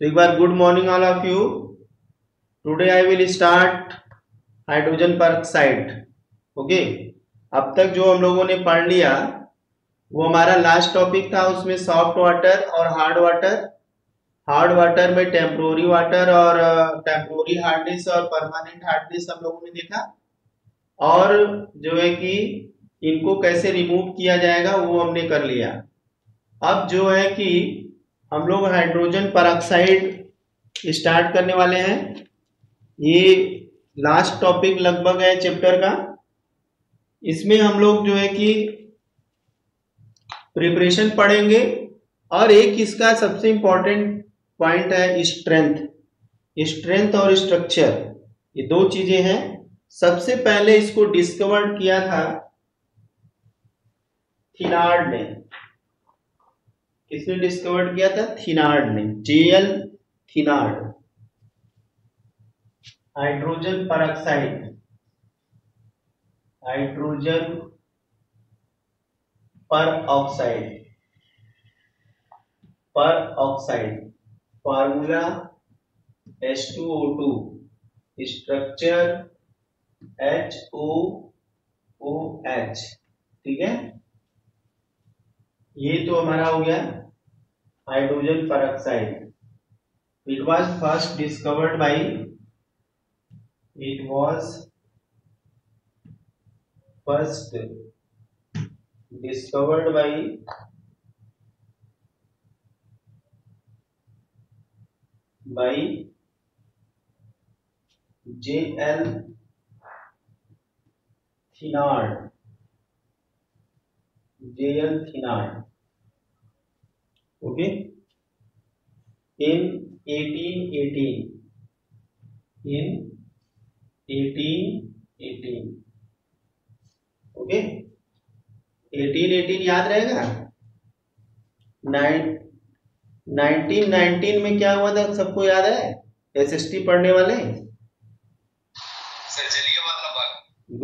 तो एक बार good morning all of you. Today I will start hydrogen peroxide. Okay, अब तक जो हम लोगों ने पढ़ लिया वो हमारा लास्ट टॉपिक था। उसमें सॉफ्ट वाटर और हार्ड वाटर, हार्ड वाटर में टेम्पोररी वाटर और टेम्पोररी हार्डनेस और परमानेंट हार्डनेस हम लोगों ने देखा, और जो है कि इनको कैसे रिमूव किया जाएगा वो हमने कर लिया। अब जो है कि हम लोग हाइड्रोजन परऑक्साइड स्टार्ट करने वाले हैं। ये लास्ट टॉपिक लगभग है चैप्टर का। इसमें हम लोग जो है कि प्रिपरेशन पढ़ेंगे, और एक इसका सबसे इंपॉर्टेंट पॉइंट है स्ट्रेंथ। स्ट्रेंथ और स्ट्रक्चर, ये दो चीजें हैं। सबसे पहले इसको डिस्कवर किया था थिनार्ड ने। किसने डिस्कवर किया था? थिनार्ड ने, J L Thenard. Hydrogen peroxide, hydrogen peroxide, peroxide formula H2O2, structure HOOH। ठीक है, ये तो हमारा हो गया hydrogen peroxide. It was first discovered by, it was first discovered by J.L. Thenard, J.L. Thenard, okay, in 1818, in 1818, okay. 1818 याद रहेगा। 1919 में क्या हुआ था सबको याद है? एसएसटी पढ़ने वाले सर जलियांवाला बाग।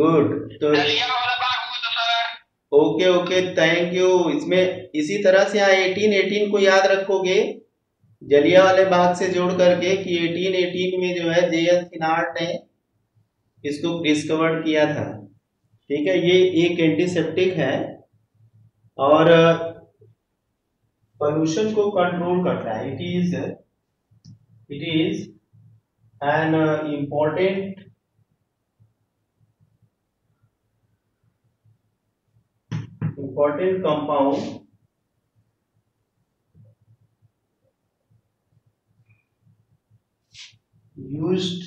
गुड, तो जलियांवाला बाग हुआ था sir. Okay okay, thank you. इसमें इसी तरह से यहाँ 1818 को याद रखोगे जलियांवाले बाग से जोड़ करके कि 1818 में जो है जेएल थिनार्ड ने इसको डिस्कवर किया था। ठीक है, ये एक एंटीसेप्टिक है और पोल्यूशन को कंट्रोल करता है। It is an important compound used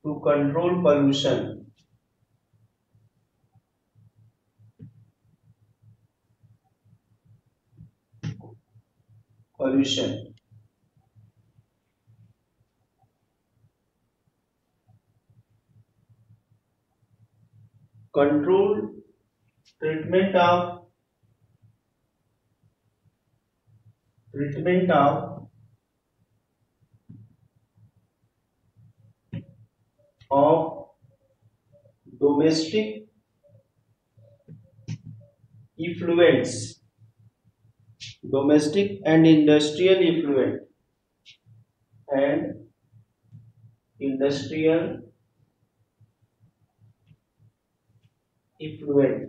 to control pollution. Control treatment of domestic effluents, domestic and industrial effluent, and industrial effluent।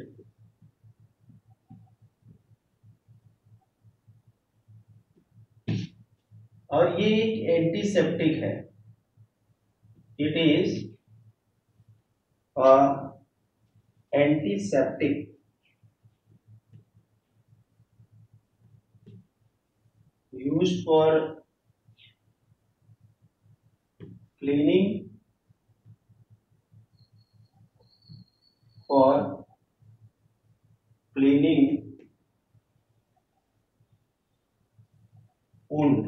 और ये एक एंटीसेप्टिक है। It is antiseptic used for cleaning, wound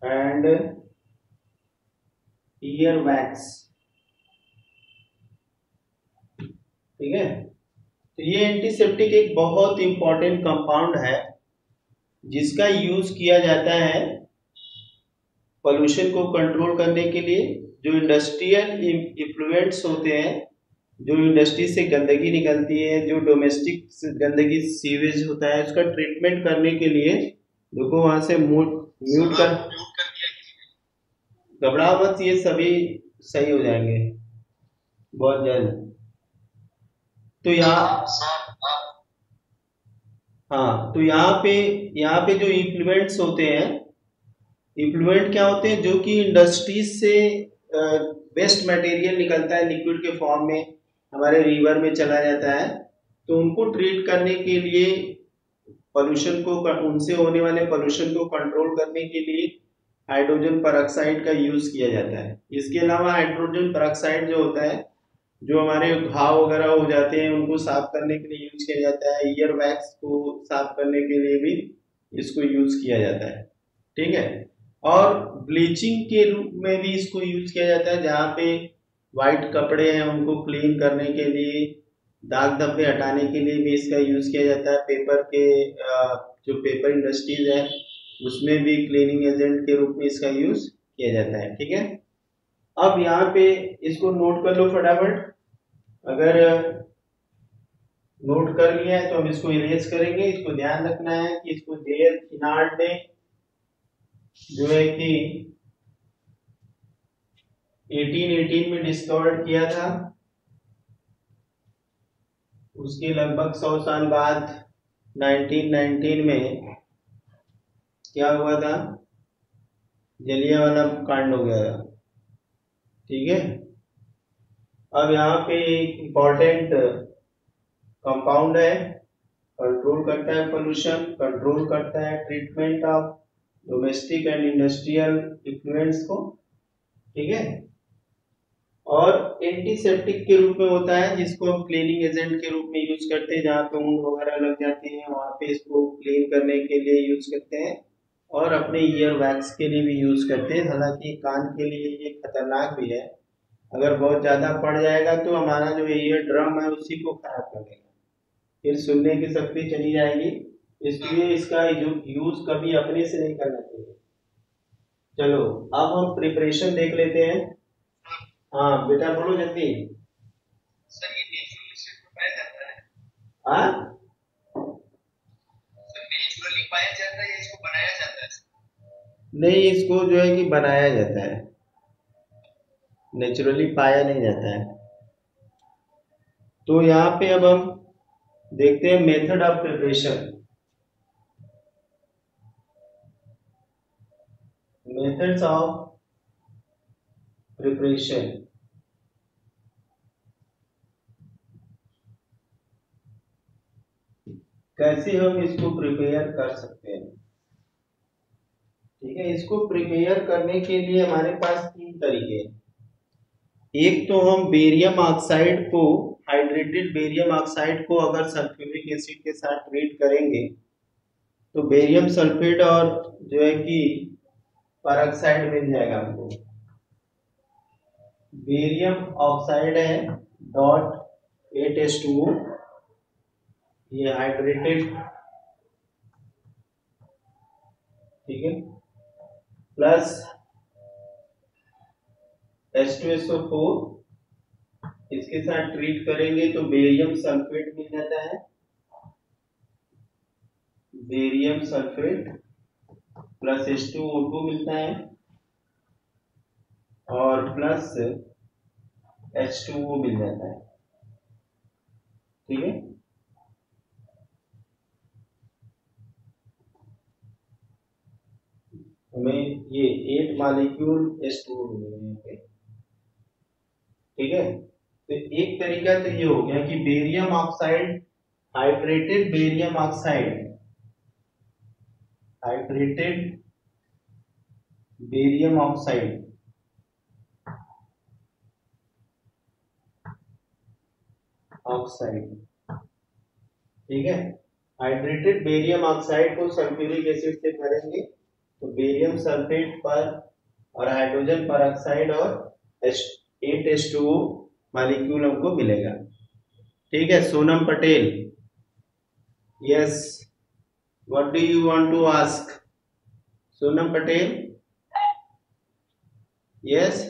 and earwax। ठीक है, तो ये antiseptic एक बहुत इंपॉर्टेंट कंपाउंड है जिसका यूज किया जाता है पोल्यूशन को कंट्रोल करने के लिए। जो इंडस्ट्रियल इफ्लुएंट्स होते हैं जो इंडस्ट्री से गंदगी निकलती है, जो डोमेस्टिक गंदगी सीवेज होता है, उसका ट्रीटमेंट करने के लिए देखो वहां से म्यूट कर, म्यूट कर दिया किसी घबराओ मत, ये सभी सही हो जाएंगे बहुत जल्द। तो ने। यहाँ, हाँ सर आप हाँ, तो यहाँ पे जो इम्प्लीमेंट्स होते हैं, इफ्लुएंट क्या होते हैं, जो कि इंडस्ट्रीज से वेस्ट मटेरियल निकलता है लिक्विड के फॉर्म में, हमारे रिवर में चला जाता है, तो उनको ट्रीट करने के लिए, पोल्यूशन को, उनसे होने वाले पोल्यूशन को कंट्रोल करने के लिए हाइड्रोजन परऑक्साइड का यूज किया जाता है। इसके अलावा हाइड्रोजन परऑक्साइड जो होता है, जो हमारे घाव वगैरह हो जाते हैं उनको साफ करने के लिए यूज किया जाता है, ईयर वैक्स को साफ करने के लिए भी इसको यूज किया जाता है। ठीक है, और ब्लीचिंग के रूप में भी इसको यूज किया जाता है, जहाँ पे वाइट कपड़े हैं उनको क्लीन करने के लिए, दाग धब्बे हटाने के लिए भी इसका यूज किया जाता है। पेपर के जो पेपर इंडस्ट्रीज है उसमें भी क्लीनिंग एजेंट के रूप में इसका यूज किया जाता है। ठीक है, अब यहाँ पे इसको नोट कर लो फटाफट। अगर नोट कर लिया है तो हम इसको इरेज करेंगे। इसको ध्यान रखना है कि इसको जेएल थिनार्ड ने जो है कि 1818 में डिस्कवर किया था, उसके लगभग 100 साल बाद 1919 में क्या हुआ था, जलियांवाला कांड हो गया था। ठीक है, अब यहाँ पे एक इम्पॉर्टेंट कंपाउंड है, कंट्रोल करता है पोल्यूशन, कंट्रोल करता है treatment of domestic and industrial effluents को। ठीक है, और एंटीसेप्टिक के रूप में होता है, जिसको हम क्लीनिंग एजेंट के रूप में यूज करते हैं, जहाँ पे ऊन वगैरह लग जाते हैं वहां पे इसको क्लीन करने के लिए यूज करते हैं, और अपने ईयर वैक्स के लिए भी यूज करते हैं। हालांकि कान के लिए ये खतरनाक भी है, अगर बहुत ज्यादा पड़ जाएगा तो हमारा जो ईयर ड्रम है उसी को खराब कर देगा, फिर सुनने की शक्ति चली जाएगी। इसलिए इसका यूज कभी अपने से नहीं करना चाहिए। चलो अब हम प्रिपरेशन देख लेते हैं। हाँ बेटा बोलो जल्दी। सर ये नेचुरली स्टेट में पाया जाता है। हाँ, सर नेचुरली पाया जाता है या इसको बनाया जाता है? नहीं, इसको जो है कि बनाया जाता है, नेचुरली पाया नहीं जाता है। तो यहाँ पे अब हम देखते हैं method of preparation. Methods of preparation, कैसे हम इसको प्रिपेयर कर सकते हैं। ठीक है, इसको प्रिपेयर करने के लिए हमारे पास 3 तरीके हैं। एक तो हम बेरियम ऑक्साइड को, हाइड्रेटेड बेरियम ऑक्साइड को अगर सल्फ्यूरिक एसिड के साथ ट्रीट करेंगे तो बेरियम सल्फेट और जो है कि परऑक्साइड मिल जाएगा हमको। बेरियम ऑक्साइड है .8H2O, ये हाइड्रेटेड, ठीक है, प्लस H2SO4, इसके साथ ट्रीट करेंगे तो बेरियम सल्फेट मिल जाता है, बेरियम सल्फेट प्लस H2O2 मिलता है, और प्लस H2O मिल जाता है। ठीक है, हमें ये 8 मॉलिक्यूल H2O मिलेंगे। ठीक है, तो एक तरीका तो ये हो गया कि barium oxide, hydrated barium oxide, hydrated barium oxide oxide ठीक है, हाइड्रेटेड बेरियम ऑक्साइड को सल्फ्यूरिक एसिड से भरेंगे तो बेरियम सल्फेट पर और हाइड्रोजन परऑक्साइड और 8H2O मॉलिक्यूल हमको मिलेगा। ठीक है, Sonam Patel, yes, what do you want to ask? Sonam Patel, yes,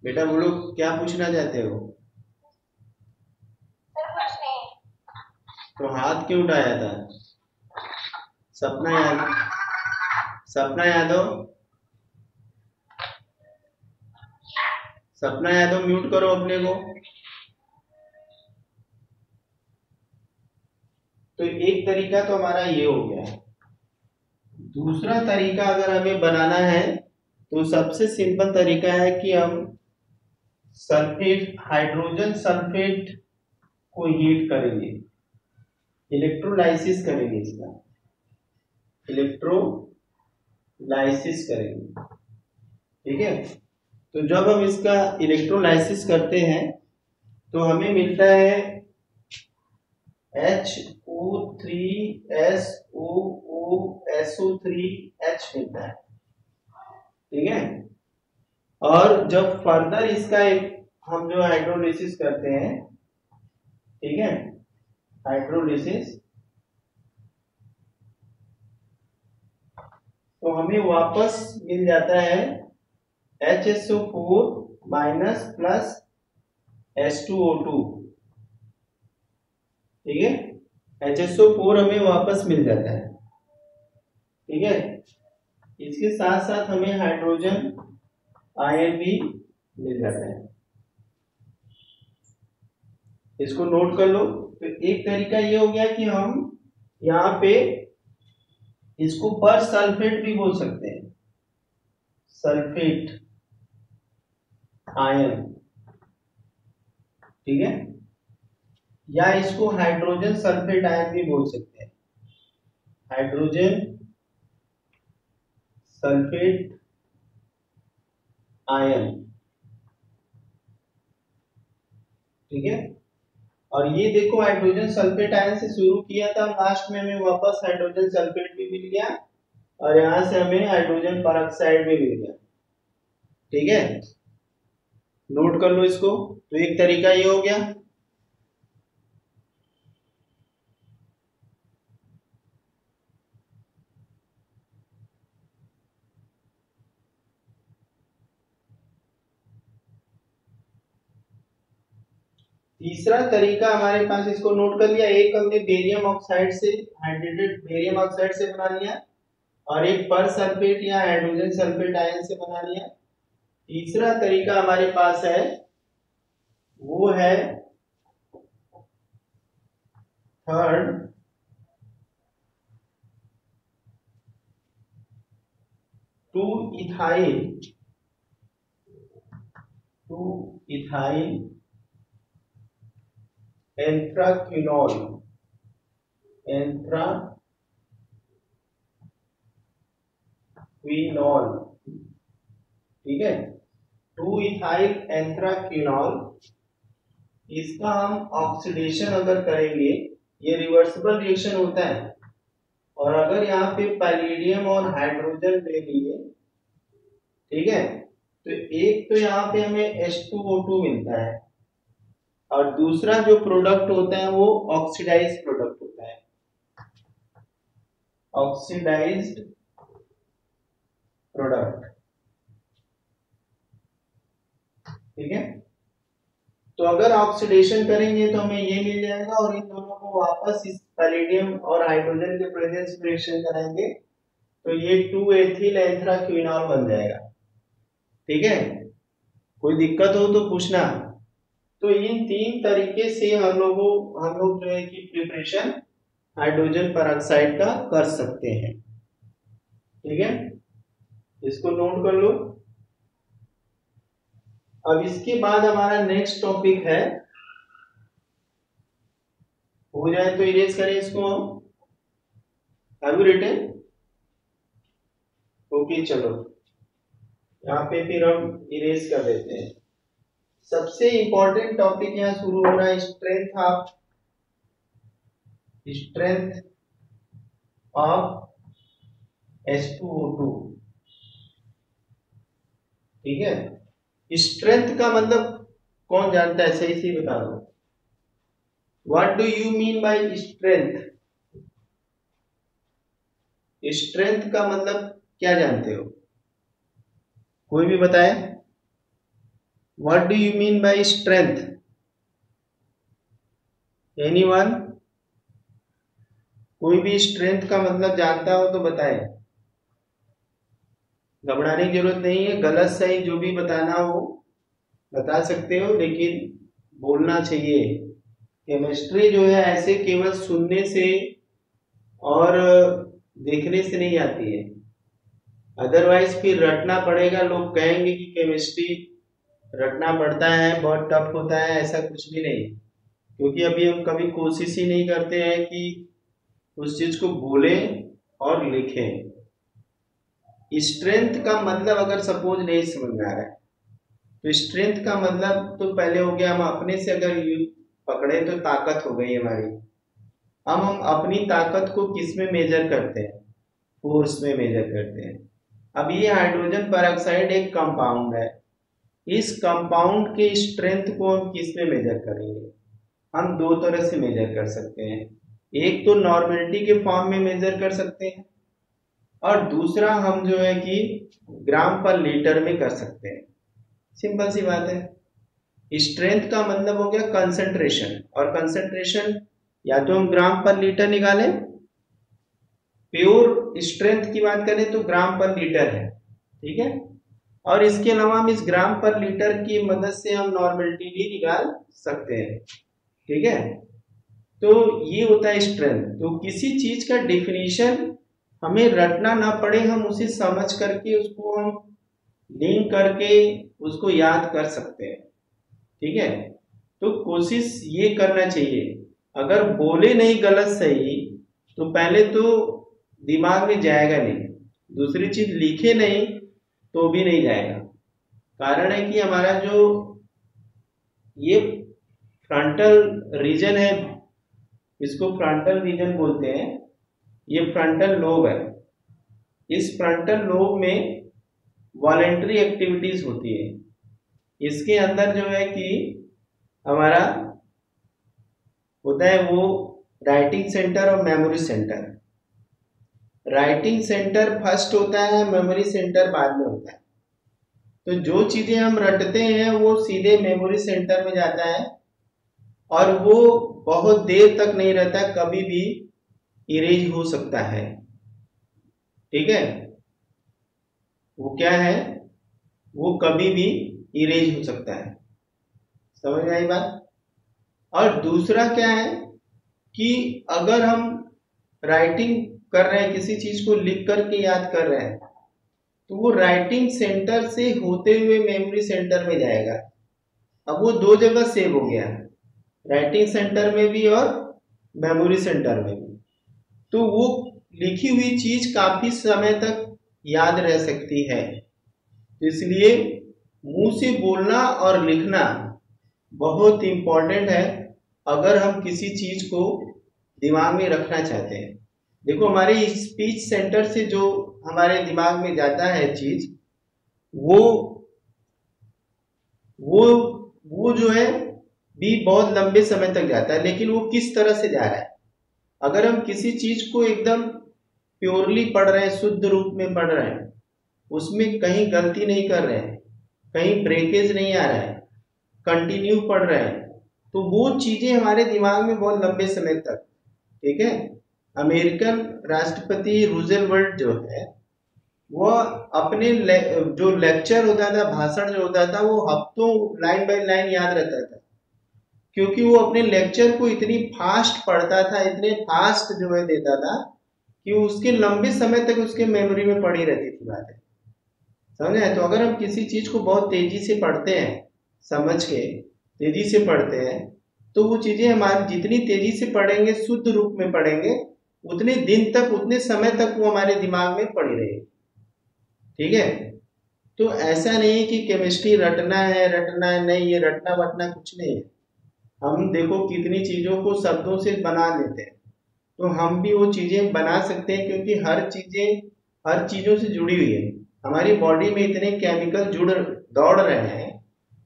बेटा बोलो क्या पूछना चाहते हो? सर कुछ नहीं। तो हाथ क्यों उठाया था? सपना यादव, सपना यादव, सपना यादव म्यूट करो अपने को। तो एक तरीका तो हमारा ये हो गया। दूसरा तरीका अगर हमें बनाना है तो सबसे सिंपल तरीका है कि हम सल्फेट, हाइड्रोजन सल्फेट को हीट करेंगे, इलेक्ट्रोलाइसिस करेंगे, इसका इलेक्ट्रोलाइसिस करेंगे। ठीक है, तो जब हम इसका इलेक्ट्रोलाइसिस करते हैं तो हमें मिलता है HO3SOOSO3H मिलता है। ठीक है, और जब फर्दर इसका एक हम जो हाइड्रोलिसिस करते हैं, ठीक है, हाइड्रोलिसिस, तो हमें वापस मिल जाता है HSO4 माइनस प्लस H2O2। ठीक है, HSO4 हमें वापस मिल जाता है। ठीक है, इसके साथ साथ हमें हाइड्रोजन आयन भी मिल जाता है। इसको नोट कर लो। तो एक तरीका ये हो गया कि हम यहाँ पे इसको पर सल्फेट भी बोल सकते हैं, सल्फेट आयन। ठीक है, या इसको हाइड्रोजन सल्फेट आयन भी बोल सकते हैं, हाइड्रोजन सल्फेट आयन। ठीक है, और ये देखो हाइड्रोजन सल्फेट आयन से शुरू किया था, लास्ट में हमें वापस हाइड्रोजन सल्फेट भी मिल गया और यहां से हमें हाइड्रोजन परऑक्साइड भी मिल गया। ठीक है, नोट कर लो इसको। तो एक तरीका ये हो गया। तीसरा तरीका हमारे पास, इसको नोट कर लिया, एक हमने बेरियम ऑक्साइड से, हाइड्रेटेड बेरियम ऑक्साइड से बना लिया, और एक पर सल्फेट या हाइड्रोजन सल्फेट आयन से बना लिया। तीसरा तरीका हमारे पास है, वो है थर्ड, टू इथाइल एंथ्राक्विनोल, एंथ्राक्विनोल। ठीक है, 2 इथाइल एंथ्राक्विनोल, इसका हम ऑक्सीडेशन अगर करेंगे, ये रिवर्सिबल रिएक्शन होता है, और अगर यहाँ पे पैलेडियम और हाइड्रोजन ले लिए, ठीक है, तो एक तो यहाँ पे हमें H2O2 मिलता है, और दूसरा जो प्रोडक्ट होता है वो ऑक्सीडाइज्ड प्रोडक्ट होता है, ऑक्सीडाइज्ड प्रोडक्ट। ठीक है, तो अगर ऑक्सीडेशन करेंगे तो हमें ये मिल जाएगा, और इन दोनों को वापस इस पैलेडियम और हाइड्रोजन के प्रेजेंस में रिएक्शन कराएंगे तो ये 2 एथिल एंथ्राक्विनोल बन जाएगा। ठीक है, कोई दिक्कत हो तो पूछना। तो इन तीन तरीके से हम लोग जो है कि प्रिपरेशन हाइड्रोजन परऑक्साइड का कर सकते हैं। ठीक है, इसको नोट कर लो। अब इसके बाद हमारा नेक्स्ट टॉपिक है, हो जाए तो इरेज करें इसको हम। Have you written? ओके, चलो यहाँ पे फिर हम इरेज कर देते हैं। सबसे इंपॉर्टेंट टॉपिक यहाँ शुरू हो रहा है, स्ट्रेंथ ऑफ H2O2। ठीक है, स्ट्रेंथ का मतलब कौन जानता है, सही से बता दो। What do you mean by strength? Strength का मतलब क्या जानते हो? कोई भी बताए? What do you mean by strength? Anyone? कोई भी स्ट्रेंथ का मतलब जानता हो तो बताएं। घबराने की जरूरत नहीं है, गलत सही जो भी बताना हो बता सकते हो, लेकिन बोलना चाहिए। केमिस्ट्री जो है ऐसे केवल सुनने से और देखने से नहीं आती है, अदरवाइज फिर रटना पड़ेगा। लोग कहेंगे कि केमिस्ट्री रटना पड़ता है, बहुत टफ होता है, ऐसा कुछ भी नहीं। क्योंकि अभी हम कभी कोशिश ही नहीं करते हैं कि उस चीज को बोलें और लिखें। स्ट्रेंथ का मतलब अगर सपोज नहीं समझ में आ रहा है तो स्ट्रेंथ का मतलब तो पहले हो गया, हम अपने से अगर पकड़े तो ताकत हो गई हमारी। हम अपनी ताकत को किस में मेजर करते हैं? फोर्स में मेजर करते हैं। अब ये हाइड्रोजन पेरोक्साइड एक कंपाउंड है, इस कंपाउंड के स्ट्रेंथ को हम किस में मेजर करेंगे? हम दो तरह से मेजर कर सकते हैं। एक तो नॉर्मेलिटी के फॉर्म में मेजर कर सकते हैं, और दूसरा हम जो है कि ग्राम पर लीटर में कर सकते हैं। सिंपल सी बात है। स्ट्रेंथ का मतलब हो गया कंसंट्रेशन, और कंसंट्रेशन या तो हम ग्राम पर लीटर निकालें, प्योर स्ट्रेंथ की बात करें तो ग्राम पर लीटर है, ठीक है। और इसके अलावा हम इस ग्राम पर लीटर की मदद से हम नॉर्मेलिटी भी निकाल सकते हैं, ठीक है। तो ये होता है स्ट्रेंथ। तो किसी चीज का डेफिनेशन हमें रटना ना पड़े, हम उसे समझ करके उसको हम लिंक करके उसको याद कर सकते हैं, ठीक है। तो कोशिश ये करना चाहिए, अगर बोले नहीं गलत सही तो पहले तो दिमाग में जाएगा नहीं, दूसरी चीज लिखे नहीं तो भी नहीं जाएगा। कारण है कि हमारा जो ये फ्रंटल रीजन है, इसको फ्रंटल रीजन बोलते हैं, ये फ्रंटल लोब है। इस फ्रंटल लोब में वॉलेंट्री एक्टिविटीज होती है। इसके अंदर जो है कि हमारा होता है वो राइटिंग सेंटर और memory centre. Writing centre first होता है, मेमोरी सेंटर बाद में होता है। तो जो चीजें हम रटते हैं वो सीधे मेमोरी सेंटर में जाता है, और वो बहुत देर तक नहीं रहता, कभी भी इरेज हो सकता है, ठीक है। वो क्या है, वो कभी भी इरेज हो सकता है। समझ में आई बात? और दूसरा क्या है कि अगर हम राइटिंग कर रहे हैं, किसी चीज को लिख करके याद कर रहे हैं, तो वो राइटिंग सेंटर से होते हुए मेमोरी सेंटर में जाएगा। अब वो दो जगह सेव हो गया, राइटिंग सेंटर में भी और मेमोरी सेंटर में भी। तो वो लिखी हुई चीज काफी समय तक याद रह सकती है। तो इसलिए मुंह से बोलना और लिखना बहुत इंपॉर्टेंट है अगर हम किसी चीज को दिमाग में रखना चाहते हैं। देखो, हमारे स्पीच सेंटर से जो हमारे दिमाग में जाता है चीज, वो वो वो जो है भी बहुत लंबे समय तक जाता है, लेकिन वो किस तरह से जा रहा है। अगर हम किसी चीज को एकदम प्योरली पढ़ रहे हैं, शुद्ध रूप में पढ़ रहे हैं, उसमें कहीं गलती नहीं कर रहे हैं, कहीं ब्रेकेज नहीं आ रहा है, कंटिन्यू पढ़ रहे हैं, तो वो चीजें हमारे दिमाग में बहुत लंबे समय तक, ठीक है। अमेरिकन राष्ट्रपति रूजवेल्ट जो है, वो अपने जो लेक्चर होता था, भाषण जो होता था, वो हफ्तों लाइन बाय लाइन याद रहता था, क्योंकि वो अपने लेक्चर को इतनी फास्ट पढ़ता था, इतने फास्ट जो है देता था कि उसके लंबे समय तक उसके मेमोरी में पड़ी रहती थी बातें। समझे? तो अगर हम किसी चीज को बहुत तेजी से पढ़ते हैं, समझ के तेजी से पढ़ते हैं, तो वो चीजें हमारी जितनी तेजी से पढ़ेंगे, शुद्ध रूप में पढ़ेंगे, उतने दिन तक, उतने समय तक वो हमारे दिमाग में पड़ी रहेगी, ठीक है। तो ऐसा नहीं है कि केमिस्ट्री रटना है, नहीं, ये रटना वटना कुछ नहीं है। हम देखो कितनी चीजों को शब्दों से बना लेते हैं, तो हम भी वो चीजें बना सकते हैं, क्योंकि हर चीजों से जुड़ी हुई है। हमारी बॉडी में इतने केमिकल दौड़ रहे हैं,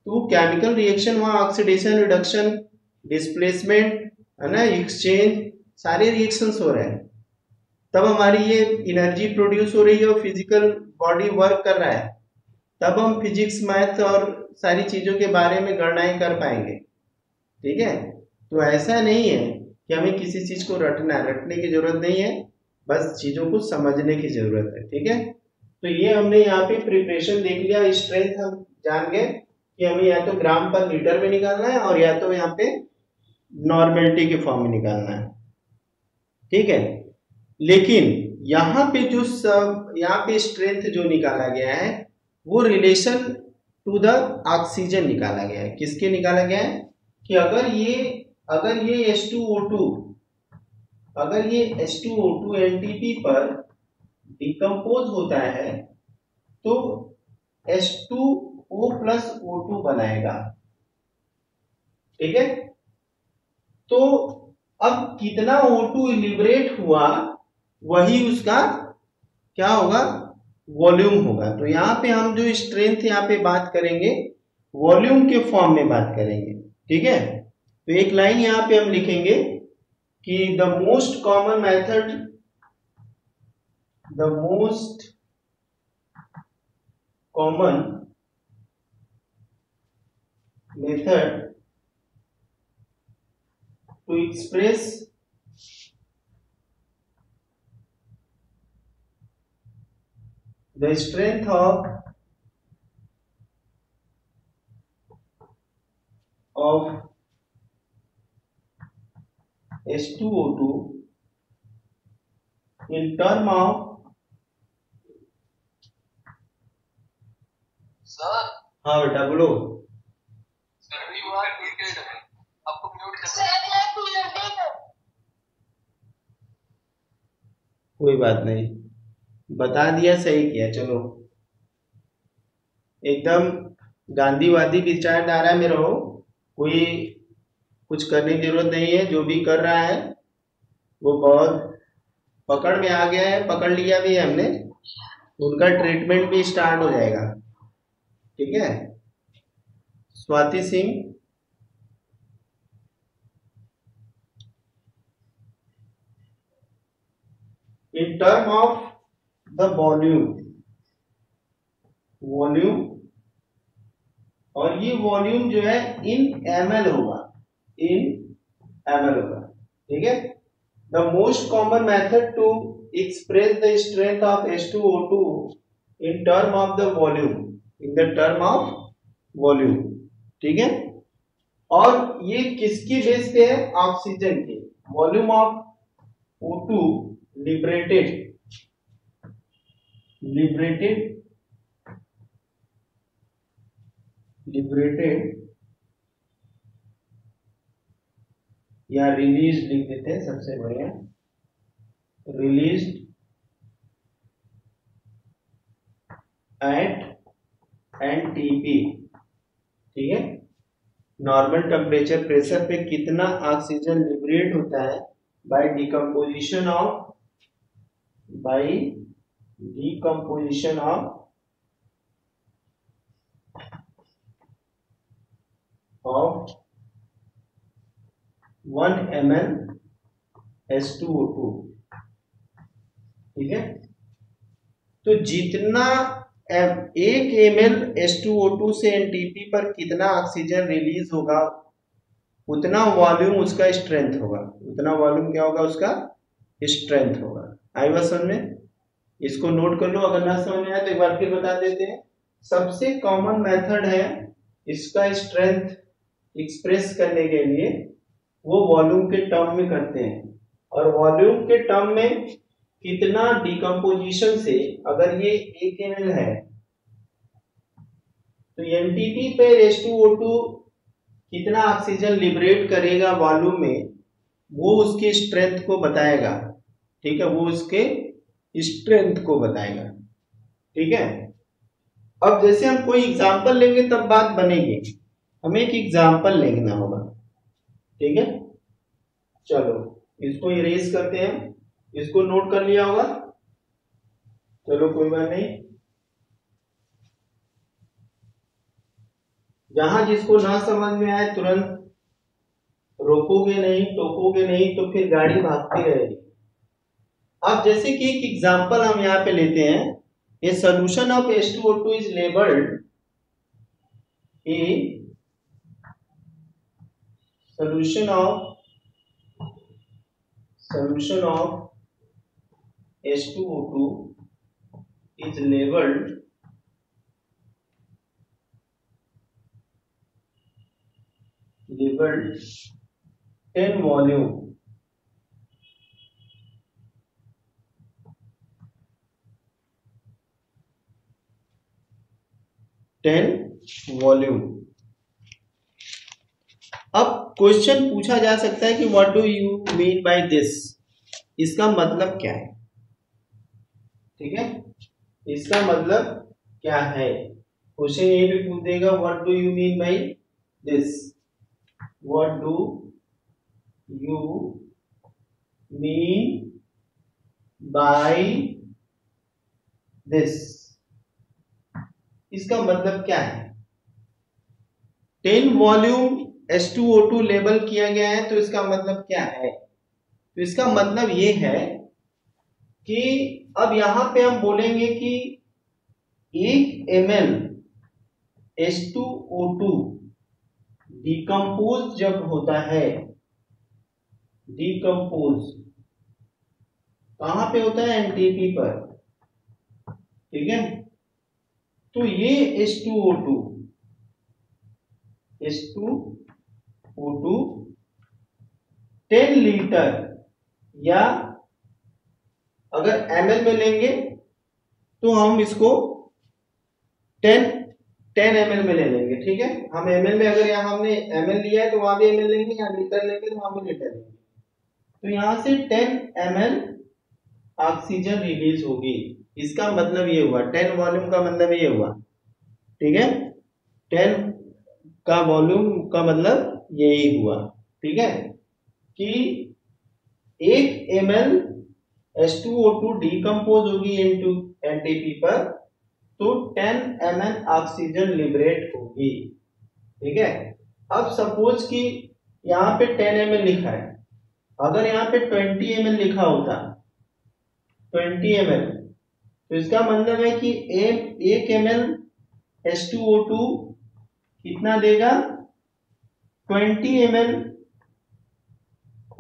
तो वो केमिकल रिएक्शन, वहाँ ऑक्सीडेशन, रिडक्शन, डिस्प्लेसमेंट, है ना, एक्सचेंज, सारे रिएक्शंस हो रहे हैं, तब हमारी ये एनर्जी प्रोड्यूस हो रही है और फिजिकल बॉडी वर्क कर रहा है। तब हम फिजिक्स, मैथ और सारी चीजों के बारे में गणनाएं कर पाएंगे। ठीक है, तो ऐसा नहीं है कि हमें किसी चीज को रटने की जरूरत नहीं है, बस चीजों को समझने की जरूरत है। ठीक है, तो ये हमने यहाँ पे प्रिपरेशन देख लिया। स्ट्रेंथ हम जान गए कि हमें या तो ग्राम पर लीटर में निकालना है और या तो यहाँ पे नॉर्मेलिटी के फॉर्म में निकालना है। ठीक है, लेकिन यहाँ पे जो सब यहाँ पे स्ट्रेंथ जो निकाला गया है वो रिलेशन टू द ऑक्सीजन निकाला गया है। किसके निकाला गया है कि अगर ये H2O2 एनटीपी पर डिकम्पोज होता है तो H2O प्लस O2 बनाएगा। ठीक है, तो अब कितना O2 लिबरेट हुआ वही उसका क्या होगा, वॉल्यूम होगा। तो यहाँ पे हम जो स्ट्रेंथ यहाँ पे बात करेंगे वॉल्यूम के फॉर्म में बात करेंगे। ठीक है, तो एक लाइन यहाँ पे हम लिखेंगे कि the most common method to express the strength of H2O2 in term of sir. हाँ बेटा बोलो। सर यू आर म्यूटेड, आपको म्यूट कर कोई बात नहीं, बता दिया, सही किया। चलो एकदम गांधीवादी विचारधारा में रहो, कोई कुछ करने की जरूरत नहीं है। जो भी कर रहा है वो बहुत पकड़ में आ गया है, पकड़ लिया भी है हमने, उनका ट्रीटमेंट भी स्टार्ट हो जाएगा। ठीक है, स्वाति सिंह, इन टर्म ऑफ द वॉल्यूम, और ये वॉल्यूम जो है इन ml होगा, ठीक है। The most common method to express the strength of H2O2 in term of the volume, ठीक है। और ये किसकी बेस पे है, ऑक्सीजन के। वॉल्यूम ऑफ O2 liberated या रिलीज लिख देते हैं, सबसे बढ़िया, रिलीज्ड एट एनटीपी, ठीक है। नॉर्मल टेम्परेचर प्रेशर पे कितना ऑक्सीजन लिबरेट होता है by decomposition of 1 ml H2O2, ठीक है। तो जितना 1 ml H2O2 से एनटीपी पर कितना ऑक्सीजन रिलीज होगा उतना वॉल्यूम उसका स्ट्रेंथ होगा, उतना वॉल्यूम क्या होगा, उसका स्ट्रेंथ होगा। आई बात समझ में? इसको नोट कर लो, अगर ना समझ में आए तो एक बार फिर बता देते हैं। सबसे कॉमन मेथड है इसका स्ट्रेंथ एक्सप्रेस करने के लिए, वो वॉल्यूम के टर्म में करते हैं। और वॉल्यूम के टर्म में कितना डिकम्पोजिशन से, अगर ये 1 ml है तो एनटीपी पे H2O2 कितना ऑक्सीजन लिबरेट करेगा वॉल्यूम में, वो उसके स्ट्रेंथ को बताएगा, ठीक है, वो उसके स्ट्रेंथ को बताएगा, ठीक है। अब जैसे हम कोई एग्जांपल लेंगे तब बात बनेगी, हमें एक एग्जांपल लेना होगा, ठीक है। चलो इसको इरेज करते हैं, इसको नोट कर लिया होगा, चलो कोई बात नहीं। जहां जिसको ना समझ में आए तुरंत रोकोगे नहीं, टोकोगे नहीं तो फिर गाड़ी भागती रहेगी। अब जैसे कि एक एग्जांपल हम यहाँ पे लेते हैं, ए solution of H2O2 is labelled A solution of H2O2 is labeled labeled 10 volume. 10 volume. अब क्वेश्चन पूछा जा सकता है कि what do you mean by this, इसका मतलब क्या है। ठीक है, इसका मतलब क्या है, क्वेश्चन ये भी पूछ देगा what do you mean by this, what do you mean by this, इसका मतलब क्या है। 10 वॉल्यूम H2O2 लेबल किया गया है, तो इसका मतलब क्या है, तो इसका मतलब ये है कि अब यहां पे हम बोलेंगे कि 1 ml H2O2 डिकम्पोज जब होता है, डिकम्पोज कहां पे होता है, एनटीपी पर। ठीक है, तो ये H2O2 10 लीटर, या अगर ml में लेंगे तो हम इसको 10 ml में ले लेंगे। ठीक है, हम ml में, अगर यहाँ हमने ml लिया है तो वहां भी ml लेंगे, या लीटर लेंगे तो वहां भी लीटर लेंगे। तो यहां से 10 ml ऑक्सीजन रिलीज होगी, इसका मतलब ये हुआ 10 वॉल्यूम का मतलब ये हुआ। ठीक है, 10 का वॉल्यूम का मतलब यही हुआ। ठीक है, कि 1 ml H2O2 डिकम्पोज होगी इनटू एनटीपी पर, तो 10 ml ऑक्सीजन लिबरेट होगी। ठीक है, अब सपोज कि यहाँ पे 10 ml लिखा है, अगर यहाँ पे 20 ml लिखा होता, 20 ml, तो इसका मतलब है कि 1 ml H2O2 कितना देगा, 20 ml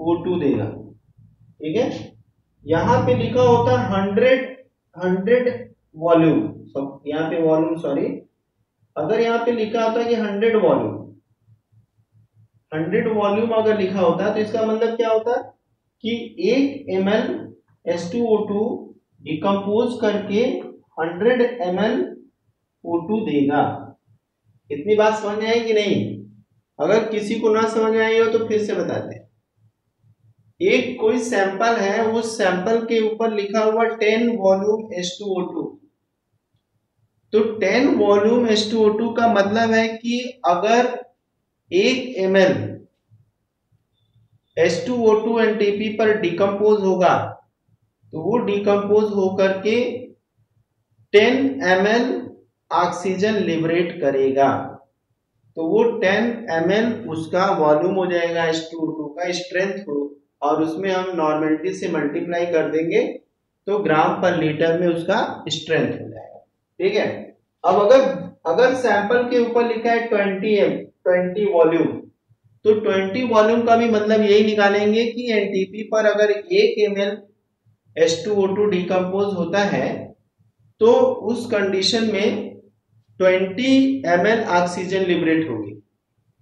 O2 देगा। ठीक है, यहां पे लिखा होता 100 वॉल्यूम, सब यहाँ पे वॉल्यूम, सॉरी, अगर यहाँ पे लिखा होता कि 100 वॉल्यूम अगर लिखा होता, तो इसका मतलब क्या होता कि 1 ml H2O2 डिकम्पोज करके 100 ml O2 देगा। इतनी बात समझ में आई कि नहीं, अगर किसी को ना समझ में आई हो तो फिर से बताते हैं। एक कोई सैंपल है, उस सैंपल के ऊपर लिखा हुआ 10 वॉल्यूम H2O2, तो 10 वॉल्यूम H2O2 का मतलब है कि अगर 1 ml H2O2 एनटीपी पर डिकम्पोज होगा, तो वो डिकम्पोज होकर के 10 ml ऑक्सीजन लिबरेट करेगा, तो वो 10 ml उसका वॉल्यूम हो जाएगा H2O2 का, स्ट्रेंथ हो, और उसमें हम नॉर्मेलिटी से मल्टीप्लाई कर देंगे तो ग्राम पर लीटर में उसका स्ट्रेंथ हो जाएगा। ठीक है, अब अगर सैंपल के ऊपर लिखा है 20 वॉल्यूम, तो 20 वॉल्यूम का भी मतलब यही निकालेंगे कि एनटीपी पर अगर 1 ml H2O2 डिकम्पोज होता है, तो उस कंडीशन में 20 ml ऑक्सीजन लिबरेट होगी।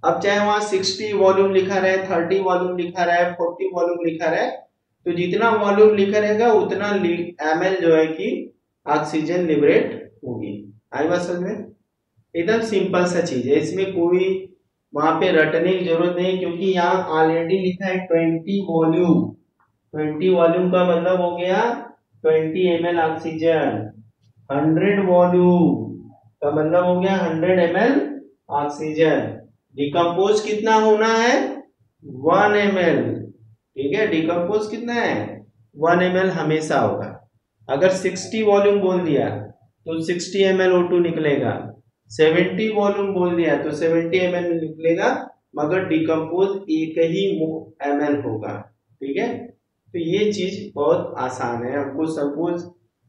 अब चाहे वहां 60 वॉल्यूम लिखा रहे, 30 वॉल्यूम लिखा रहे, 40 वॉल्यूम लिखा रहे, तो जितना वॉल्यूम लिखा रहेगा उतना ml जो है कि ऑक्सीजन लिबरेट होगी। आई बात समझ में, एकदम सिंपल सा चीज है, इसमें कोई वहां पे रटने की जरूरत नहीं, क्योंकि यहाँ ऑलरेडी लिखा है 20 वॉल्यूम। 20 वॉल्यूम का मतलब हो गया 20 ml ऑक्सीजन, 100 वॉल्यूम का मतलब हो गया 100 ml ऑक्सीजन। डिकम्पोज कितना होना है, 1 ml। ठीक है, डिकम्पोज कितना है, 1 ml हमेशा होगा। अगर 60 वॉल्यूम बोल दिया तो 60 ml O2 निकलेगा, 70 वॉल्यूम बोल दिया तो 70 ml निकलेगा, मगर डिकम्पोज एक ही ml होगा। ठीक है, तो ये चीज बहुत आसान है, हमको सपोज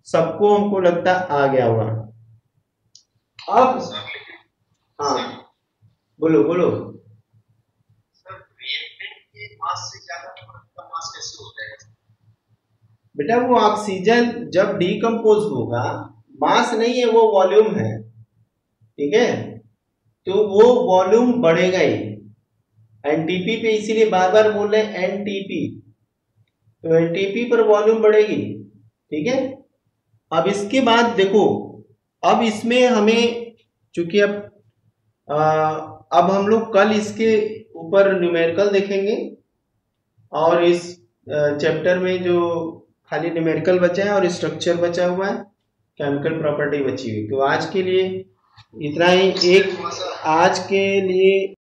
सबको हमको लगता आ गया होगा। अब हाँ, बोलो बोलो। सर रिएक्टेंट के मास से ज्यादा प्रोडक्ट का मास कैसे हो जाएगा? बेटा वो ऑक्सीजन जब डीकम्पोज होगा, मास नहीं है वो वॉल्यूम है, ठीक है, तो वो वॉल्यूम बढ़ेगा ही। एनटीपी पे इसीलिए बार बार बोल रहे हैं एनटीपी, तो एनटीपी पर वॉल्यूम बढ़ेगी, ठीक है। अब इसके बाद देखो, अब इसमें हमें चूंकि अब हम लोग कल इसके ऊपर न्यूमेरिकल देखेंगे, और इस चैप्टर में जो खाली न्यूमेरिकल बचा है और स्ट्रक्चर बचा हुआ है, केमिकल प्रॉपर्टी बची हुई। तो आज के लिए इतना ही। एक आज के लिए